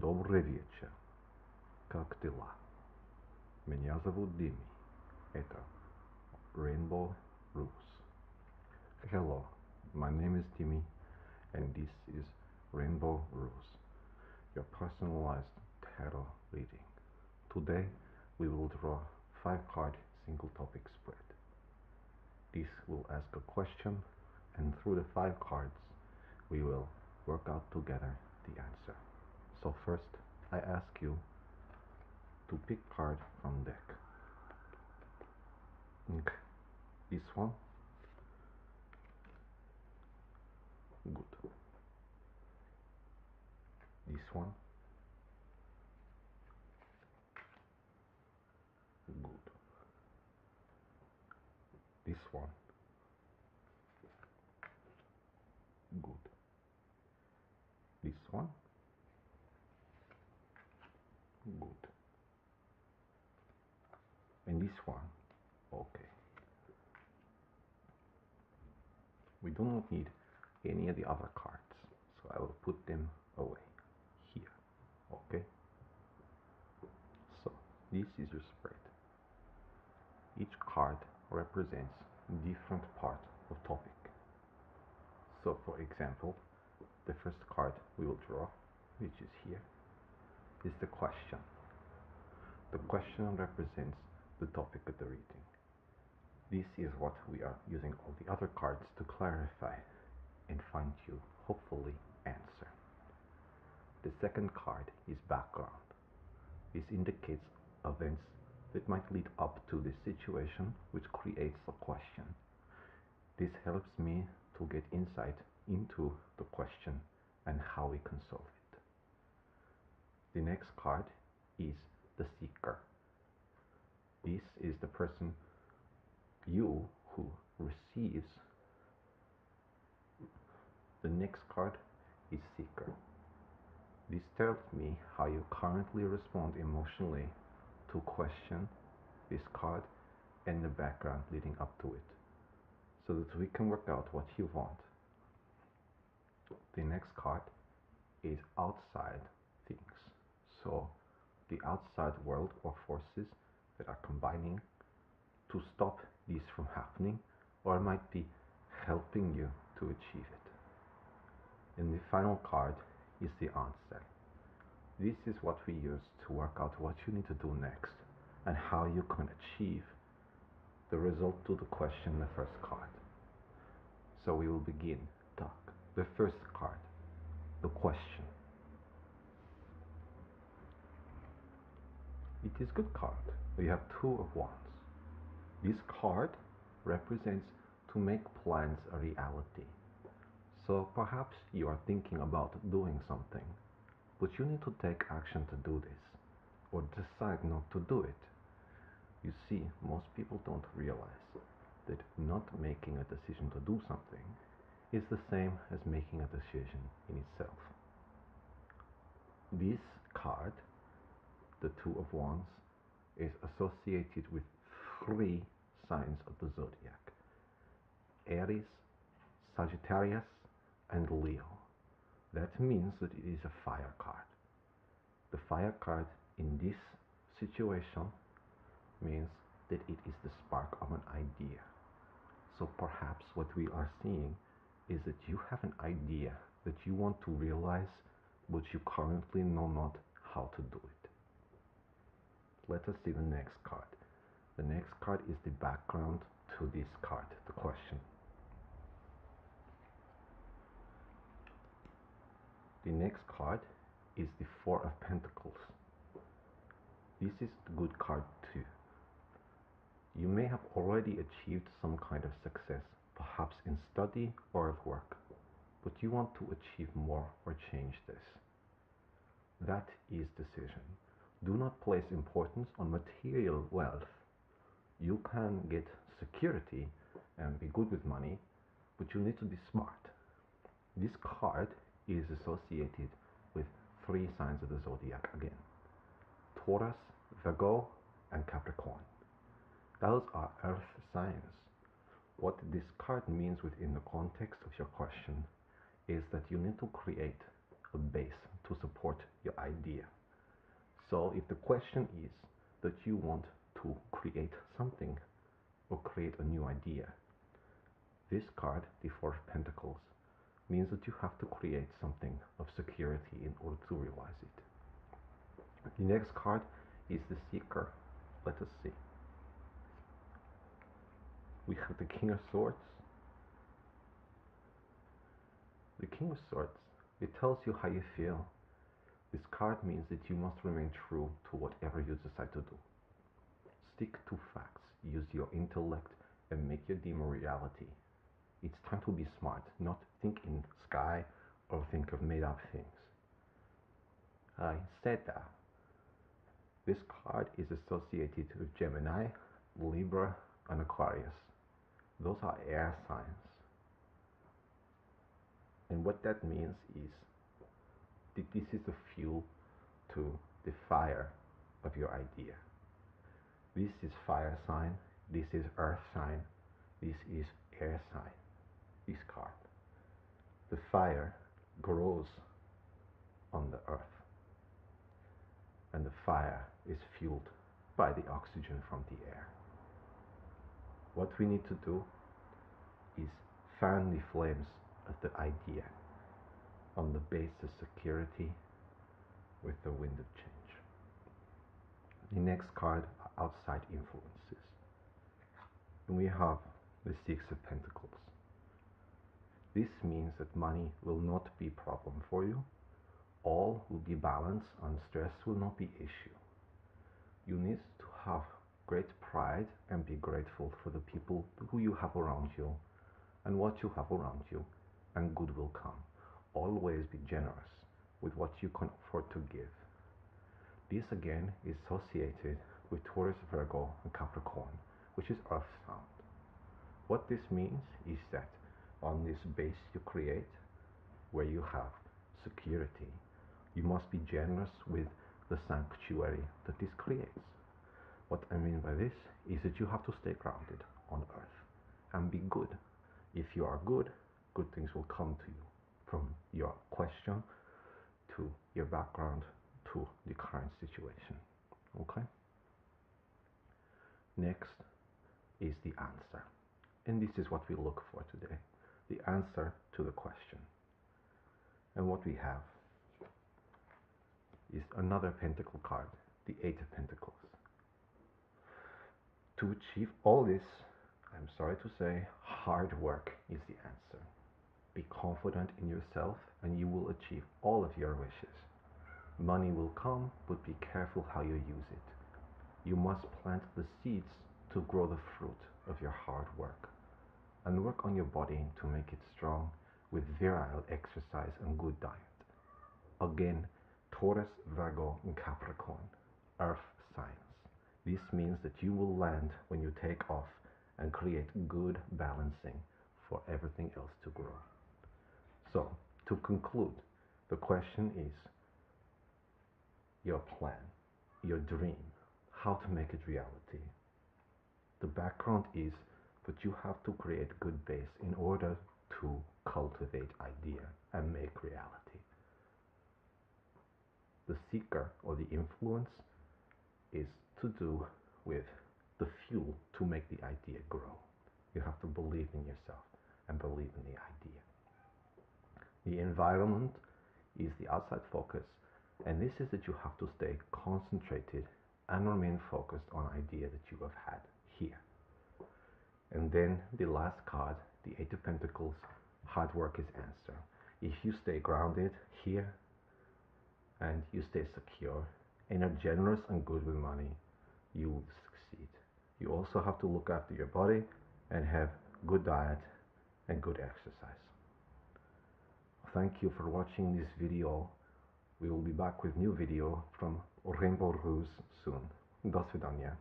Добрый вечер. Как дела? Меня зовут Dimi. Это Rainbow Rose. Hello, my name is Dimi, and this is Rainbow Rose, your personalized tarot reading. Today, we will draw 5-card single topic spread. This will ask a question, and through the 5 cards, we will work out together the answer. So first, I ask you to pick card from deck. Okay. This one. Good. This one. Good. This one. Good. This one. Good. And this one. Okay. We do not need any of the other cards, so I will put them away here. Okay? So, this is your spread. Each card represents different part of topic. So, for example, the first card we will draw, which is here, is the question. The question represents the topic of the reading. This is what we are using all the other cards to clarify and find you, hopefully, answer. The second card is background. This indicates events that might lead up to this situation which creates a question. This helps me to get insight into the question and how we can solve it. The next card is the seeker. This is the person, you, who receives. The next card is seeker. This tells me how you currently respond emotionally to question, this card, and the background leading up to it, so that we can work out what you want. The next card is outside things. So the outside world or forces that are combining to stop this from happening, or might be helping you to achieve it. And the final card is the answer. This is what we use to work out what you need to do next and how you can achieve the result to the question in the first card. So we will begin. The first card, the question. It is a good card. We have 2 of Wands. This card represents to make plans a reality. So perhaps you are thinking about doing something, but you need to take action to do this, or decide not to do it. You see, most people don't realize that not making a decision to do something is the same as making a decision in itself. This card, the 2 of Wands, is associated with 3 signs of the zodiac: Aries, Sagittarius, and Leo. That means that it is a fire card. The fire card in this situation means that it is the spark of an idea. So perhaps what we are seeing is that you have an idea that you want to realize, but you currently know not how to do it. Let us see the next card. The next card is the background to this card, the question. The next card is the 4 of Pentacles. This is a good card too. You may have already achieved some kind of success, perhaps in study or at work, but you want to achieve more or change this. That is decision. Do not place importance on material wealth. You can get security and be good with money, but you need to be smart. This card is associated with 3 signs of the zodiac again: Taurus, Virgo, and Capricorn. Those are earth signs. What this card means within the context of your question is that you need to create a base to support your idea. So if the question is that you want to create something or create a new idea, this card, the Four of Pentacles, means that you have to create something of security in order to realize it. The next card is the Seeker. Let us see. We have the King of Swords. The King of Swords, it tells you how you feel. This card means that you must remain true to whatever you decide to do. Stick to facts, use your intellect, and make your dream a reality. It's time to be smart, not think in sky or think of made up things. Instead, this card is associated with Gemini, Libra, and Aquarius. Those are air signs. And what that means is that this is the fuel to the fire of your idea. This is fire sign, this is earth sign, this is air sign, this card. The fire grows on the earth, and the fire is fueled by the oxygen from the air. What we need to do is fan the flames of the idea on the base of security with the wind of change. The next card are outside influences. And we have the Six of Pentacles. This means that money will not be a problem for you. All will be balanced and stress will not be issue. You need to have great pride and be grateful for the people who you have around you and what you have around you, and good will come. Always be generous with what you can afford to give. This again is associated with Taurus, Virgo, and Capricorn, which is earth sound. What this means is that on this base you create, where you have security, you must be generous with the sanctuary that this creates. What I mean by this is that you have to stay grounded on earth and be good. If you are good, good things will come to you, from your question to your background to the current situation. Okay? Next is the answer. And this is what we look for today. The answer to the question. And what we have is another pentacle card, the Eight of Pentacles. To achieve all this, I'm sorry to say, hard work is the answer. Be confident in yourself and you will achieve all of your wishes. Money will come, but be careful how you use it. You must plant the seeds to grow the fruit of your hard work. And work on your body to make it strong with virile exercise and good diet. Again, Taurus, Virgo, and Capricorn, earth signs. This means that you will land when you take off and create good balancing for everything else to grow. So, to conclude, the question is your plan, your dream, how to make it reality. The background is that you have to create good base in order to cultivate idea and make reality. The seeker or the influence is to do with the fuel to make the idea grow. You have to believe in yourself and believe in the idea. The environment is the outside focus, and this is that you have to stay concentrated and remain focused on idea that you have had here. And then the last card, the Eight of Pentacles, hard work is answer. If you stay grounded here and you stay secure and are generous and good with money, you will succeed. You also have to look after your body and have good diet and good exercise. Thank you for watching this video. We will be back with new video from Rainbow Rose soon. До свидания.